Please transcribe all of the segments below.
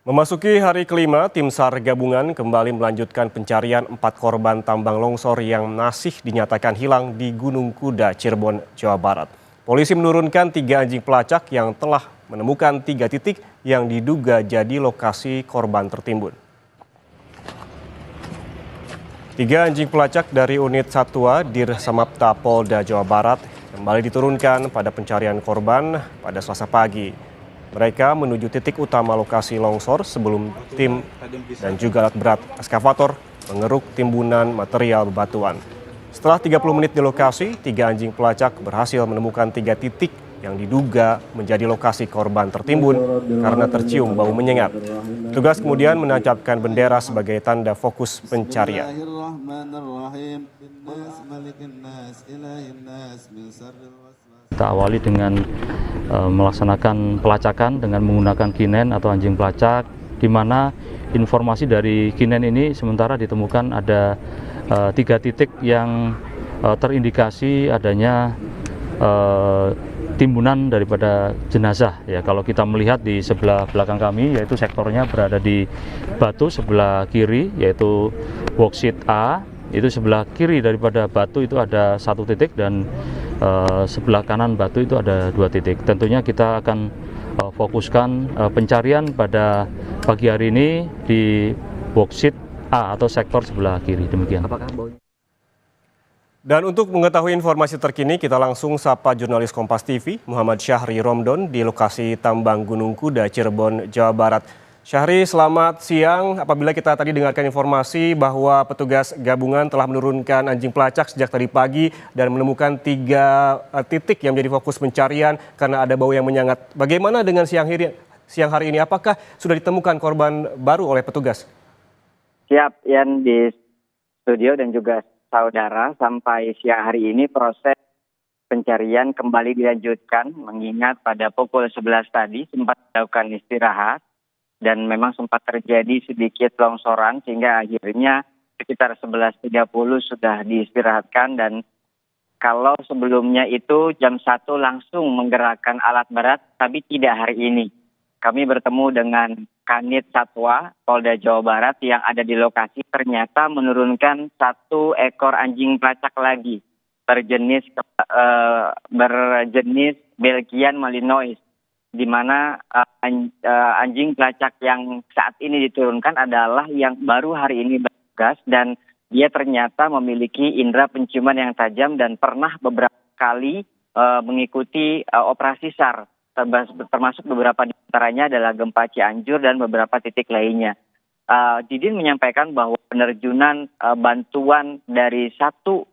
Memasuki hari kelima, tim SAR gabungan kembali melanjutkan pencarian 4 korban tambang longsor yang masih dinyatakan hilang di Gunung Kuda, Cirebon, Jawa Barat. Polisi menurunkan 3 anjing pelacak yang telah menemukan 3 titik yang diduga jadi lokasi korban tertimbun. 3 anjing pelacak dari unit Satwa Dir Samapta Polda Jawa Barat kembali diturunkan pada pencarian korban pada Selasa pagi. Mereka menuju titik utama lokasi longsor sebelum tim dan juga alat berat eskavator mengeruk timbunan material bebatuan. Setelah 30 menit di lokasi, 3 anjing pelacak berhasil menemukan 3 titik yang diduga menjadi lokasi korban tertimbun karena tercium bau menyengat. Petugas kemudian menancapkan bendera sebagai tanda fokus pencarian. Kita awali dengan melaksanakan pelacakan dengan menggunakan kinen atau anjing pelacak, di mana informasi dari kinen ini sementara ditemukan ada 3 titik yang terindikasi adanya timbunan daripada jenazah. Ya, kalau kita melihat di sebelah belakang kami, yaitu sektornya berada di batu sebelah kiri, yaitu boksit A. Itu sebelah kiri daripada batu itu ada 1 titik dan sebelah kanan batu itu ada 2 titik. Tentunya kita akan fokuskan pencarian pada pagi hari ini di boksit A atau sektor sebelah kiri. Demikian. Dan untuk mengetahui informasi terkini, kita langsung sapa jurnalis Kompas TV Muhammad Syahri Romdon di lokasi tambang Gunung Kuda, Cirebon, Jawa Barat. Syahri, selamat siang. Apabila kita tadi dengarkan informasi bahwa petugas gabungan telah menurunkan anjing pelacak sejak tadi pagi dan menemukan 3 titik yang menjadi fokus pencarian karena ada bau yang menyengat. Bagaimana dengan siang hari ini? Apakah sudah ditemukan korban baru oleh petugas? Siap, Yan, di studio dan juga saudara, sampai siang hari ini proses pencarian kembali dilanjutkan, mengingat pada pukul 11 tadi sempat dilakukan istirahat dan memang sempat terjadi sedikit longsoran sehingga akhirnya sekitar 11.30 sudah diistirahatkan. Dan kalau sebelumnya itu jam 1 langsung menggerakkan alat berat, tapi tidak hari ini. Kami bertemu dengan Kanit Satwa Polda Jawa Barat yang ada di lokasi, ternyata menurunkan 1 ekor anjing pelacak lagi berjenis Belgian Malinois, di mana anjing pelacak yang saat ini diturunkan adalah yang baru hari ini bertugas, dan dia ternyata memiliki indera penciuman yang tajam dan pernah beberapa kali mengikuti operasi SAR, termasuk beberapa di antaranya adalah gempa Cianjur dan beberapa titik lainnya. Didin menyampaikan bahwa penerjunan bantuan dari 1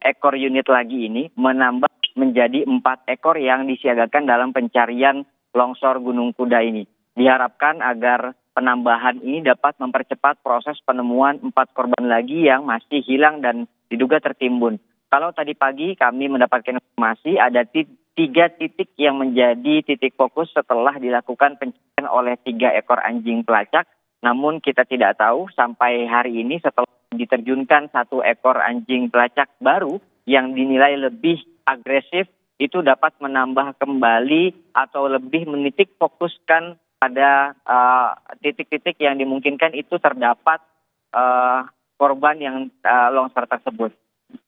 ekor unit lagi ini menambah menjadi 4 ekor yang disiagakan dalam pencarian longsor Gunung Kuda ini. Diharapkan agar penambahan ini dapat mempercepat proses penemuan 4 korban lagi yang masih hilang dan diduga tertimbun. Kalau tadi pagi kami mendapatkan informasi ada 3 titik yang menjadi titik fokus setelah dilakukan pencarian oleh 3 ekor anjing pelacak. Namun kita tidak tahu sampai hari ini setelah diterjunkan 1 ekor anjing pelacak baru yang dinilai lebih agresif, itu dapat menambah kembali atau lebih menitik fokuskan pada titik-titik yang dimungkinkan itu terdapat korban yang longsor tersebut.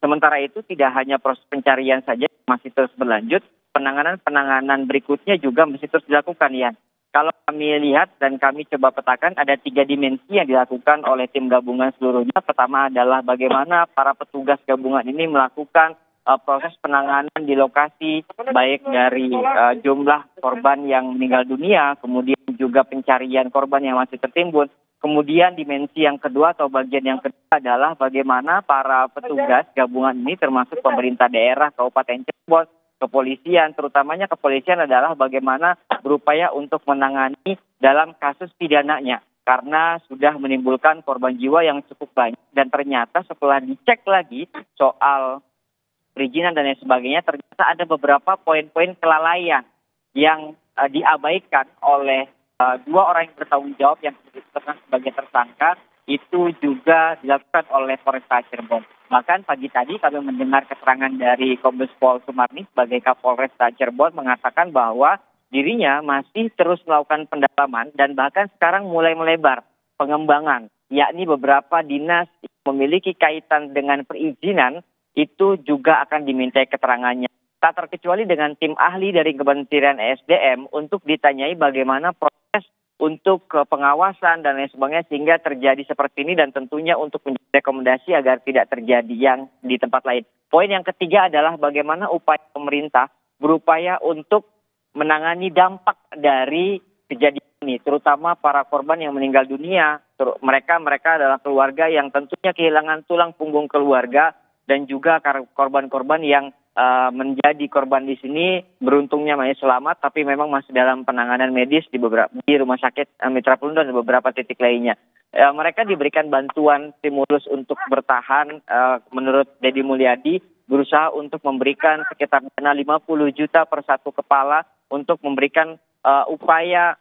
Sementara itu tidak hanya proses pencarian saja masih terus berlanjut, penanganan berikutnya juga masih terus dilakukan, ya. Kalau kami lihat dan kami coba petakan, ada 3 dimensi yang dilakukan oleh tim gabungan seluruhnya. Pertama adalah bagaimana para petugas gabungan ini melakukan proses penanganan di lokasi, baik dari jumlah korban yang meninggal dunia, kemudian juga pencarian korban yang masih tertimbun. Kemudian dimensi yang kedua atau bagian yang kedua adalah bagaimana para petugas gabungan ini termasuk pemerintah daerah, Kabupaten Cirebon, kepolisian, terutamanya kepolisian adalah bagaimana berupaya untuk menangani dalam kasus pidananya. Karena sudah menimbulkan korban jiwa yang cukup banyak dan ternyata setelah dicek lagi soal perizinan dan lain sebagainya, ternyata ada beberapa poin-poin kelalaian yang diabaikan oleh 2 orang yang bertanggung jawab yang disebutkan sebagai tersangka, itu juga dilakukan oleh Polresta Cirebon. Bahkan pagi tadi kami mendengar keterangan dari Kombes Pol Sumarni sebagai Kapolresta Cirebon mengatakan bahwa dirinya masih terus melakukan pendalaman dan bahkan sekarang mulai melebar pengembangan, yakni beberapa dinas yang memiliki kaitan dengan perizinan itu juga akan dimintai keterangannya. Tak terkecuali dengan tim ahli dari Kementerian ESDM untuk ditanyai bagaimana proses untuk pengawasan dan lain sebagainya sehingga terjadi seperti ini dan tentunya untuk menjadi rekomendasi agar tidak terjadi yang di tempat lain. Poin yang ketiga adalah bagaimana upaya pemerintah berupaya untuk menangani dampak dari kejadian ini, terutama para korban yang meninggal dunia. Mereka adalah keluarga yang tentunya kehilangan tulang punggung keluarga dan juga korban-korban yang menjadi korban di sini beruntungnya masih selamat, tapi memang masih dalam penanganan medis di rumah sakit Mitra Pelindung dan beberapa titik lainnya. Mereka diberikan bantuan stimulus untuk bertahan. Menurut Deddy Mulyadi, berusaha untuk memberikan sekitar dana 50 juta per satu kepala untuk memberikan upaya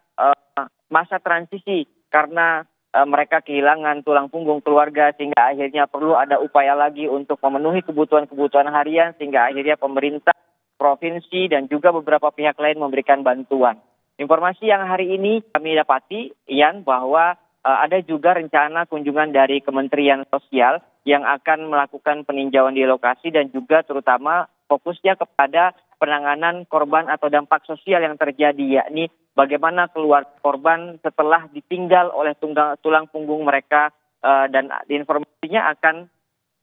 masa transisi karena mereka kehilangan tulang punggung keluarga sehingga akhirnya perlu ada upaya lagi untuk memenuhi kebutuhan harian sehingga akhirnya pemerintah provinsi dan juga beberapa pihak lain memberikan bantuan. Informasi yang hari ini kami dapati, Ian, bahwa ada juga rencana kunjungan dari Kementerian Sosial yang akan melakukan peninjauan di lokasi dan juga terutama fokusnya kepada penanganan korban atau dampak sosial yang terjadi, yakni bagaimana keluarga korban setelah ditinggal oleh tulang punggung mereka, dan informasinya akan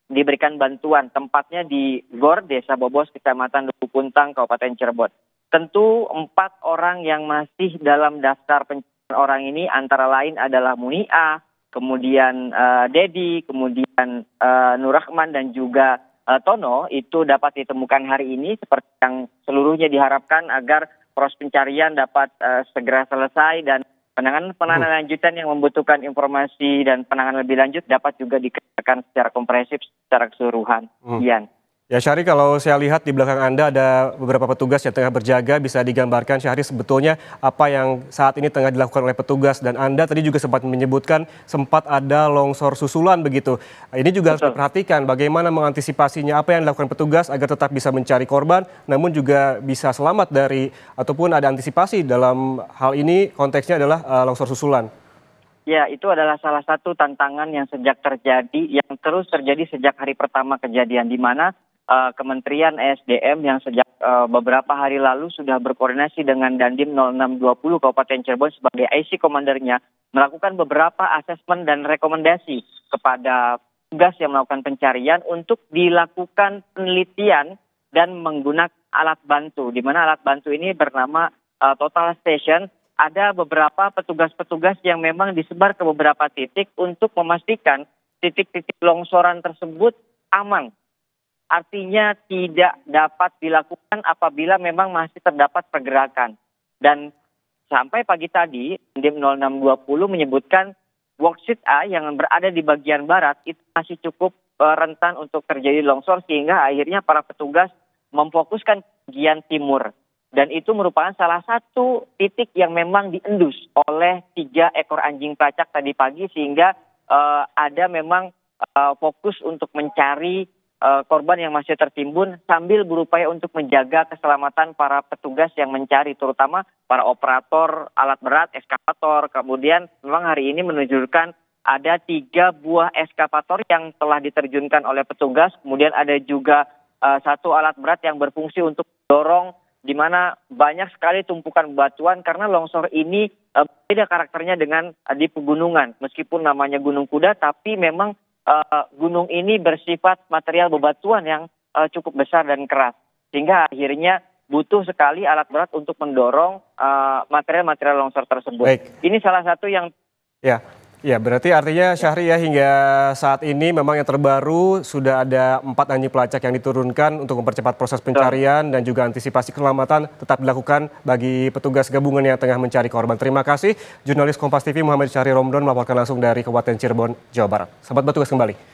diberikan bantuan tempatnya di Gor, Desa Bobos, Kecamatan Duku Puntang, Kabupaten Cirebon. Tentu 4 orang yang masih dalam daftar pencarian orang ini antara lain adalah Munia, kemudian Dedi, kemudian Nur Rahman dan juga Tono itu dapat ditemukan hari ini seperti yang seluruhnya diharapkan agar proses pencarian dapat segera selesai dan penanganan lanjutan yang membutuhkan informasi dan penanganan lebih lanjut dapat juga dikerjakan secara komprehensif secara keseluruhan. Ian. Ya Syahri, kalau saya lihat di belakang Anda ada beberapa petugas yang tengah berjaga, bisa digambarkan Syahri sebetulnya apa yang saat ini tengah dilakukan oleh petugas, dan Anda tadi juga sempat menyebutkan sempat ada longsor susulan begitu. Ini juga harus diperhatikan bagaimana mengantisipasinya, apa yang dilakukan petugas agar tetap bisa mencari korban namun juga bisa selamat dari ataupun ada antisipasi dalam hal ini konteksnya adalah longsor susulan. Ya, itu adalah salah satu tantangan yang yang terus terjadi sejak hari pertama kejadian, di mana Kementerian ESDM yang sejak beberapa hari lalu sudah berkoordinasi dengan Dandim 0620 Kabupaten Cirebon sebagai IC komandernya melakukan beberapa asesmen dan rekomendasi kepada tugas yang melakukan pencarian untuk dilakukan penelitian dan menggunakan alat bantu, di mana alat bantu ini bernama Total Station. Ada beberapa petugas-petugas yang memang disebar ke beberapa titik untuk memastikan titik-titik longsoran tersebut aman. Artinya tidak dapat dilakukan apabila memang masih terdapat pergerakan. Dan sampai pagi tadi, Dandim 0620 menyebutkan worksheet A yang berada di bagian barat itu masih cukup rentan untuk terjadi longsor sehingga akhirnya para petugas memfokuskan bagian timur. Dan itu merupakan salah satu titik yang memang diendus oleh 3 ekor anjing pelacak tadi pagi sehingga ada memang fokus untuk mencari korban yang masih tertimbun sambil berupaya untuk menjaga keselamatan para petugas yang mencari, terutama para operator alat berat, eskavator. Kemudian memang hari ini menunjukkan ada 3 buah eskavator yang telah diterjunkan oleh petugas. Kemudian ada juga 1 alat berat yang berfungsi untuk dorong, di mana banyak sekali tumpukan batuan karena longsor ini beda karakternya dengan di pegunungan. Meskipun namanya Gunung Kuda, tapi memang gunung ini bersifat material bebatuan yang cukup besar dan keras. Sehingga akhirnya butuh sekali alat berat untuk mendorong material-material longsor tersebut. Baik. Ini salah satu yang... Ya, berarti artinya Syahri ya hingga saat ini memang yang terbaru sudah ada 4 anjing pelacak yang diturunkan untuk mempercepat proses pencarian dan juga antisipasi keselamatan tetap dilakukan bagi petugas gabungan yang tengah mencari korban. Terima kasih jurnalis Kompas TV Muhammad Syahri Romdon melaporkan langsung dari Kabupaten Cirebon, Jawa Barat. Selamat bertugas kembali.